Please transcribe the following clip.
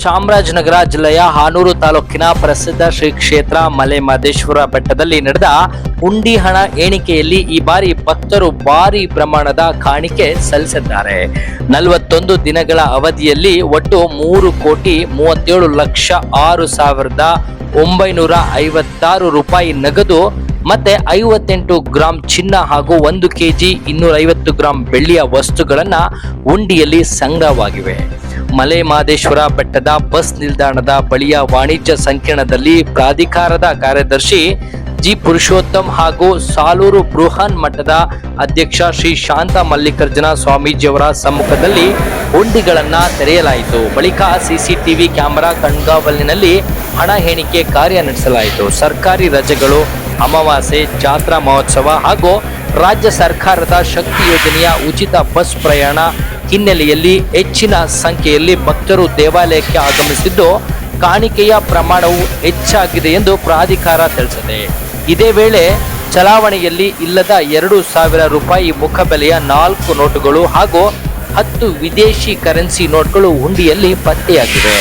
ಚಾಮರಾಜನಗರ ಜಿಲ್ಲೆಯ ಹಾನೂರು ತಾಲೂಕಿನ ಪ್ರಸಿದ್ಧ ಶ್ರೀ ಕ್ಷೇತ್ರ ಮಲೆಮಹದೇಶ್ವರ ಬೆಟ್ಟದಲ್ಲಿ ನಡೆದ ಹುಂಡಿ ಹಣ ಎಣಿಕೆಯಲ್ಲಿ ಈ ಬಾರಿ ಭಕ್ತರು ಭಾರಿ ಪ್ರಮಾಣದ ಕಾಣಿಕೆ ಸಲ್ಲಿಸಿದ್ದಾರೆ. 41 ದಿನಗಳ ಅವಧಿಯಲ್ಲಿ ಒಟ್ಟು 3,06,6,956 ರೂಪಾಯಿ ನಗದು ಮತ್ತೆ 58 ಗ್ರಾಂ ಚಿನ್ನ ಹಾಗೂ 1 ಕೆಜಿ 250 ಗ್ರಾಂ ಬೆಳ್ಳಿಯ ವಸ್ತುಗಳನ್ನ ಹುಂಡಿಯಲ್ಲಿ ಸಂಗ್ರಹವಾಗಿವೆ. ಮಲೆಮಹದೇಶ್ವರ ಬೆಟ್ಟದ ಬಸ್ ನಿಲ್ದಾಣದ ಬಳಿಯ ವಾಣಿಜ್ಯ ಸಂಕೀರ್ಣದಲ್ಲಿ ಪ್ರಾಧಿಕಾರದ ಕಾರ್ಯದರ್ಶಿ ಜಿ ಪುರುಷೋತ್ತಮ್ ಹಾಗೂ ಸಾಲೂರು ಬೃಹನ್ ಮಠದ ಅಧ್ಯಕ್ಷ ಶ್ರೀ ಶಾಂತ ಮಲ್ಲಿಕಾರ್ಜುನ ಸ್ವಾಮೀಜಿಯವರ ಸಮ್ಮುಖದಲ್ಲಿ ಹುಂಡಿಗಳನ್ನ ತೆರೆಯಲಾಯಿತು. ಬಳಿಕ ಸಿಸಿಟಿವಿ ಕ್ಯಾಮೆರಾ ಕಣ್ಗಾವಲಿನಲ್ಲಿ ಹಣ ಎಣಿಕೆ ಕಾರ್ಯ ನಡೆಸಲಾಯಿತು. ಸರ್ಕಾರಿ ರಜೆಗಳು, ಅಮಾವಾಸ್ಯೆ, ಜಾತ್ರಾ ಮಹೋತ್ಸವ ಹಾಗೂ ರಾಜ್ಯ ಸರ್ಕಾರದ ಶಕ್ತಿ ಯೋಜನೆಯ ಉಚಿತ ಬಸ್ ಪ್ರಯಾಣ ಹಿನ್ನೆಲೆಯಲ್ಲಿ ಹೆಚ್ಚಿನ ಸಂಖ್ಯೆಯಲ್ಲಿ ಭಕ್ತರು ದೇವಾಲಯಕ್ಕೆ ಆಗಮಿಸಿದ್ದು ಕಾಣಿಕೆಯ ಪ್ರಮಾಣವು ಹೆಚ್ಚಾಗಿದೆ ಎಂದು ಪ್ರಾಧಿಕಾರ ತಿಳಿಸಿದೆ. ಇದೇ ವೇಳೆ ಚಲಾವಣೆಯಲ್ಲಿ ಇಲ್ಲದ 2,000 ರೂಪಾಯಿ ಮುಖಬೆಲೆಯ 4 ನೋಟುಗಳು ಹಾಗೂ 10 ವಿದೇಶಿ ಕರೆನ್ಸಿ ನೋಟ್ಗಳು ಹುಂಡಿಯಲ್ಲಿ ಪತ್ತೆಯಾಗಿವೆ.